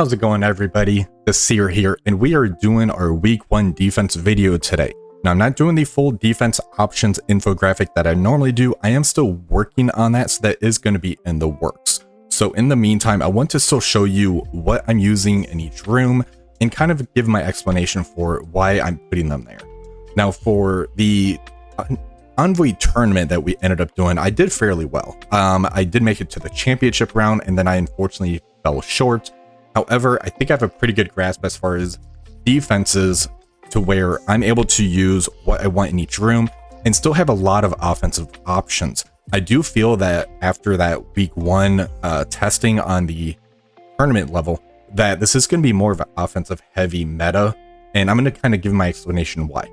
How's it going, everybody? The Seer here, and we are doing our week 1 defense video today. Now, I'm not doing the full defense options infographic that I normally do. I am still working on that, so that is going to be in the works. So in the meantime, I want to still show you what I'm using in each room and kind of give my explanation for why I'm putting them there. Now, for the Envoy Tournament that we ended up doing, I did fairly well. I did make it to the championship round, and then I unfortunately fell short. However, I think I have a pretty good grasp as far as defenses to where I'm able to use what I want in each room and still have a lot of offensive options. I do feel that after that week 1 testing on the tournament level, that this is going to be more of an offensive heavy meta, and I'm going to kind of give my explanation why.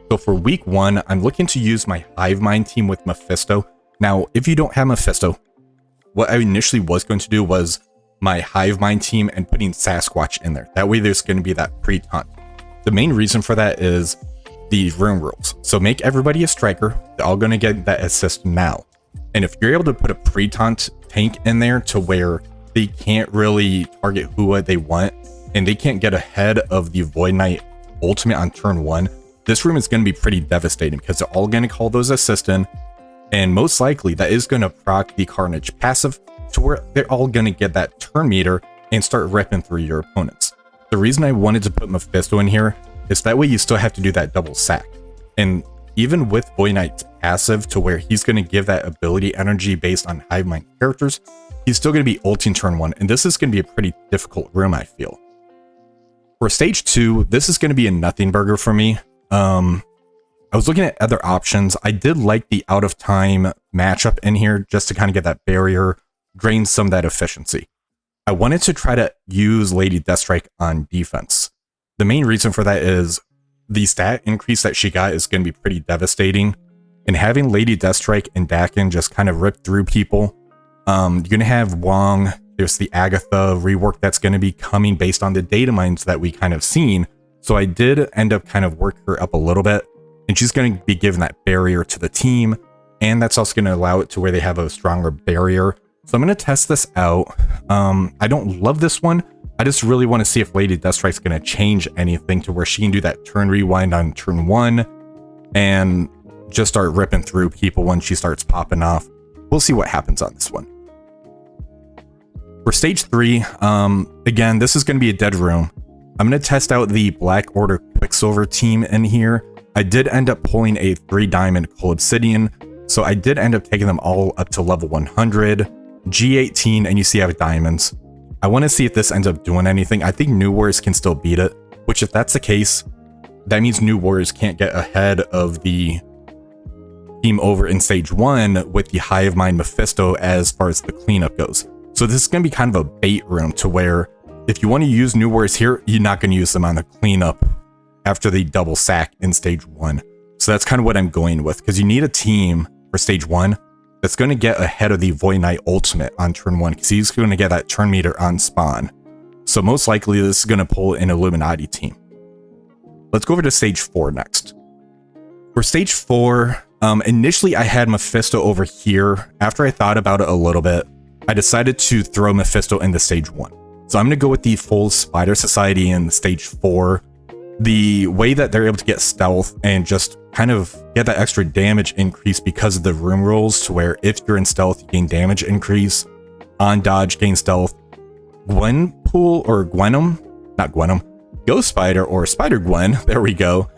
So for week 1, I'm looking to use my Hive Mind team with Mephisto. Now, if you don't have Mephisto, what I initially was going to do was my Hive Mind team and putting Sasquatch in there. That way there's going to be that pre-taunt. The main reason for that is the room rules. So make everybody a striker. They're all going to get that assist now. And if you're able to put a pre-taunt tank in there to where they can't really target who they want and they can't get ahead of the Void Knight ultimate on turn 1, this room is going to be pretty devastating because they're all going to call those assist in, and most likely that is going to proc the Carnage passive to where they're all going to get that turn meter and start ripping through your opponents. The reason I wanted to put Mephisto in here is that way you still have to do that double sack. And even with Void Knight's passive to where he's going to give that ability energy based on Hive Mind characters, he's still going to be ulting turn 1, and this is going to be a pretty difficult room, I feel. For stage 2, this is going to be a nothing burger for me. I was looking at other options. I did like the out of time matchup in here just to kind of get that barrier, drain some of that efficiency. I wanted to try to use Lady Deathstrike on defense. The main reason for that is the stat increase that she got is going to be pretty devastating, and having Lady Deathstrike and Dakin just kind of rip through people. You're going to have Wong, there's the Agatha rework that's going to be coming based on the data mines that we kind of seen. So I did end up kind of work her up a little bit, and she's going to be given that barrier to the team, and that's also going to allow it to where they have a stronger barrier. So I'm going to test this out. I don't love this one. I just really want to see if Lady Deathstrike's going to change anything to where she can do that turn rewind on turn 1 and just start ripping through people when she starts popping off. We'll see what happens on this one. For stage 3, again, this is going to be a dead room. I'm going to test out the Black Order Quicksilver team in here. I did end up pulling a 3 diamond Coal Obsidian, so I did end up taking them all up to level 100. G18, and you see I have diamonds. I want to see if this ends up doing anything. I think New Warriors can still beat it, which if that's the case, that means New Warriors can't get ahead of the team over in stage 1 with the Hive Mind Mephisto as far as the cleanup goes. So this is going to be kind of a bait room to where if you want to use New Warriors here, you're not going to use them on the cleanup after the double sack in stage 1. So that's kind of what I'm going with, because you need a team for stage 1 that's going to get ahead of the Void Knight ultimate on turn 1, because he's going to get that turn meter on spawn. So most likely this is going to pull an Illuminati team. Let's go over to stage 4 next. For stage 4, initially I had Mephisto over here. After I thought about it a little bit, I decided to throw Mephisto into stage 1. So I'm going to go with the full Spider Society in stage 4. The way that they're able to get stealth and just kind of get that extra damage increase because of the room rules, to where if you're in stealth, you gain damage increase. On dodge, gain stealth. Gwenpool or Gwenum, not Gwenum, Ghost Spider or Spider Gwen, there we go.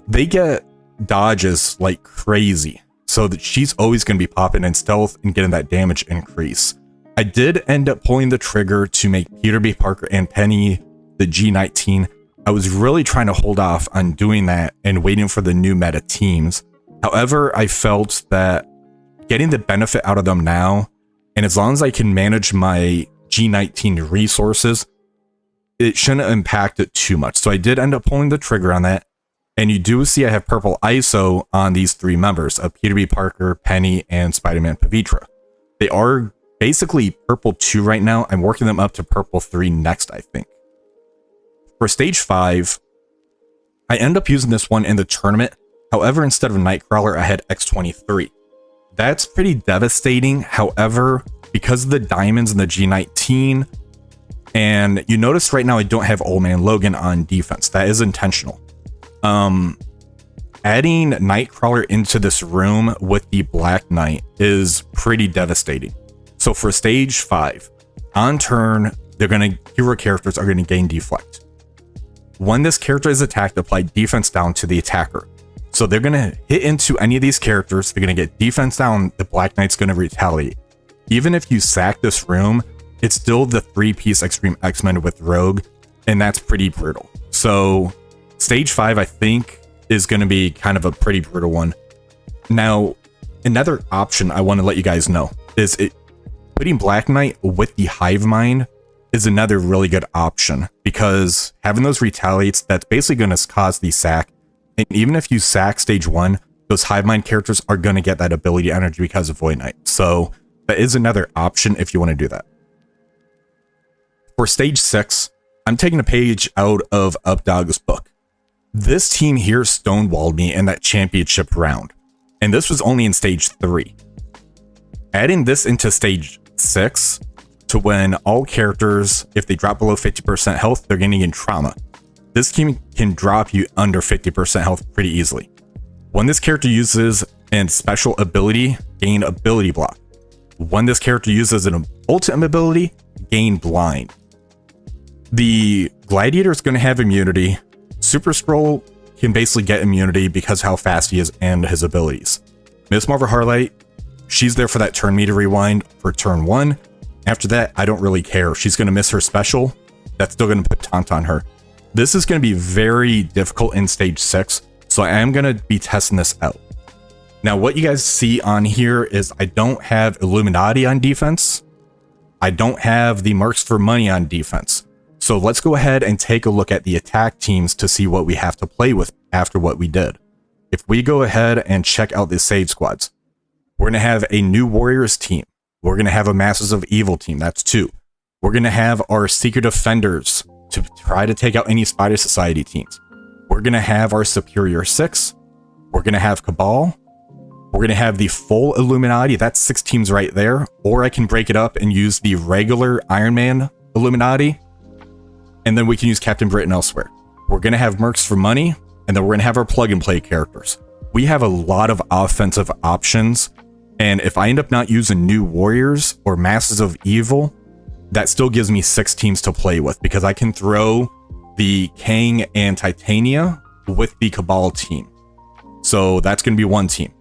They get dodges like crazy. So that she's always going to be popping in stealth and getting that damage increase. I did end up pulling the trigger to make Peter B. Parker and Penny the G19. I was really trying to hold off on doing that and waiting for the new meta teams. However, I felt that getting the benefit out of them now, and as long as I can manage my G19 resources, it shouldn't impact it too much. So I did end up pulling the trigger on that. And you do see I have purple ISO on these 3 members of Peter B. Parker, Penny, and Spider-Man Pavitra. They are basically purple 2 right now. I'm working them up to purple 3 next, I think. For stage 5, I end up using this one in the tournament. However, instead of Nightcrawler, I had X23. That's pretty devastating. However, because of the diamonds in the G19, And you notice right now I don't have Old Man Logan on defense. That is intentional. Adding Nightcrawler into this room with the Black Knight is pretty devastating. So for stage 5, on turn, hero characters are gonna gain deflect. When this character is attacked, apply defense down to the attacker. So they're gonna hit into any of these characters, they're gonna get defense down, the Black Knight's gonna retaliate. Even if you sack this room, it's still the 3-piece Extreme X-Men with Rogue, and that's pretty brutal. So stage 5, I think, is going to be kind of a pretty brutal one. Now, another option I want to let you guys know is putting Black Knight with the Hive Mind is another really good option, because having those retaliates, that's basically going to cause the sack. And even if you sack stage 1, those Hive Mind characters are going to get that ability energy because of Void Knight. So that is another option if you want to do that. For stage 6, I'm taking a page out of Updog's book. This team here stonewalled me in that championship round, and this was only in stage 3. Adding this into stage 6 to when all characters, if they drop below 50% health, they're gaining in trauma. This team can drop you under 50% health pretty easily. When this character uses a special ability, gain ability block. When this character uses an ultimate ability, gain blind. The Gladiator is going to have immunity. Super Skrull can basically get immunity because how fast he is and his abilities. Miss Marvel Harlite, she's there for that turn meter rewind for turn 1. After that, I don't really care. She's going to miss her special. That's still going to put taunt on her. This is going to be very difficult in stage 6, so I am going to be testing this out. Now, what you guys see on here is I don't have Illuminati on defense. I don't have the Mercs for Money on defense. So let's go ahead and take a look at the attack teams to see what we have to play with after what we did. If we go ahead and check out the save squads, we're going to have a new Warriors team. We're going to have a Masters of Evil team. That's 2. We're going to have our Secret Defenders to try to take out any Spider Society teams. We're going to have our Superior 6. We're going to have Cabal. We're going to have the full Illuminati. That's 6 teams right there. Or I can break it up and use the regular Iron Man Illuminati. And then we can use Captain Britain elsewhere. We're going to have Mercs for Money, and then we're going to have our plug-and-play characters. We have a lot of offensive options, and if I end up not using new Warriors or Masters of Evil, that still gives me 6 teams to play with, because I can throw the Kang and Titania with the Cabal team. So that's going to be 1 team.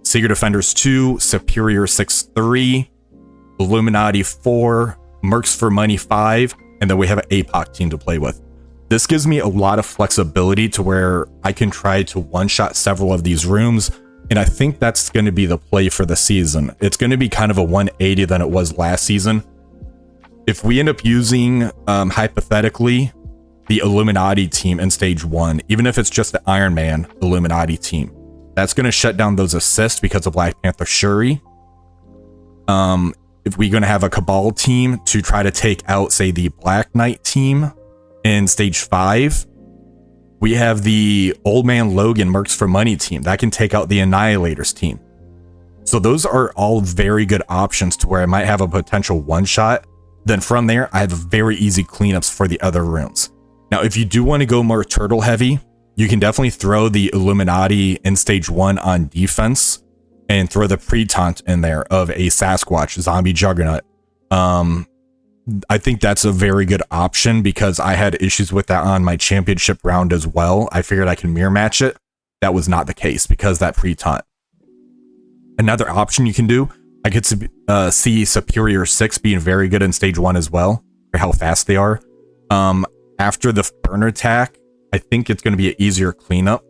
Secret Defenders 2, Superior 6, 3, Illuminati 4, Mercs for Money 5, and then we have an APOC team to play with. This gives me a lot of flexibility to where I can try to one-shot several of these rooms, and I think that's going to be the play for the season. It's going to be kind of a 180 than it was last season. If we end up using, hypothetically, the Illuminati team in stage 1, even if it's just the Iron Man Illuminati team, that's going to shut down those assists because of Black Panther Shuri. If we're going to have a Cabal team to try to take out, say, the Black Knight team in stage 5, we have the Old Man Logan Mercs for Money team that can take out the Annihilators team. So those are all very good options to where I might have a potential one-shot. Then from there, I have very easy cleanups for the other rooms. Now, if you do want to go more turtle heavy, you can definitely throw the Illuminati in stage 1 on defense and throw the pre-taunt in there of a Sasquatch zombie juggernaut. I think that's a very good option because I had issues with that on my championship round as well. I figured I can mirror match it. That was not the case because that pre-taunt. Another option you can do, I could see Superior 6 being very good in stage 1 as well, for how fast they are. After the burner attack, I think it's going to be an easier cleanup.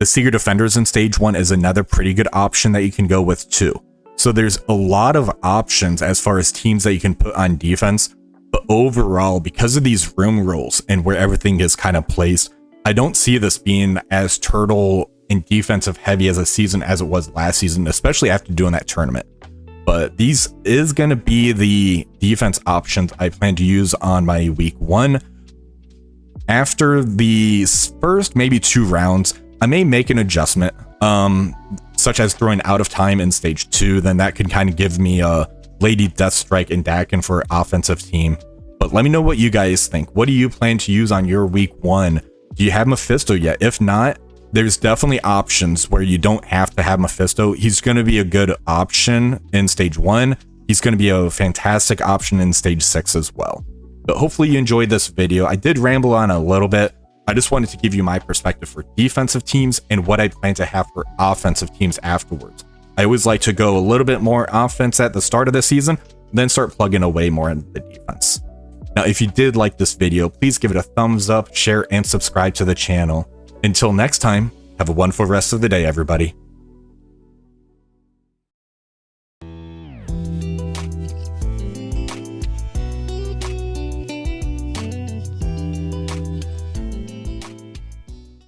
The Secret Defenders in stage 1 is another pretty good option that you can go with too. So there's a lot of options as far as teams that you can put on defense, but overall, because of these room rules and where everything is kind of placed, I don't see this being as turtle and defensive heavy as a season as it was last season, especially after doing that tournament. But these is going to be the defense options I plan to use on my week 1. After the first maybe 2 rounds, I may make an adjustment, such as throwing Out of Time in stage 2. Then that can kind of give me a Lady Deathstrike and Dakin for offensive team. But let me know what you guys think. What do you plan to use on your week 1? Do you have Mephisto yet? If not, there's definitely options where you don't have to have Mephisto. He's going to be a good option in stage 1. He's going to be a fantastic option in stage 6 as well. But hopefully you enjoyed this video. I did ramble on a little bit. I just wanted to give you my perspective for defensive teams and what I plan to have for offensive teams afterwards. I always like to go a little bit more offense at the start of the season, then start plugging away more into the defense. Now, if you did like this video, please give it a thumbs up, share, and subscribe to the channel. Until next time, have a wonderful rest of the day, everybody.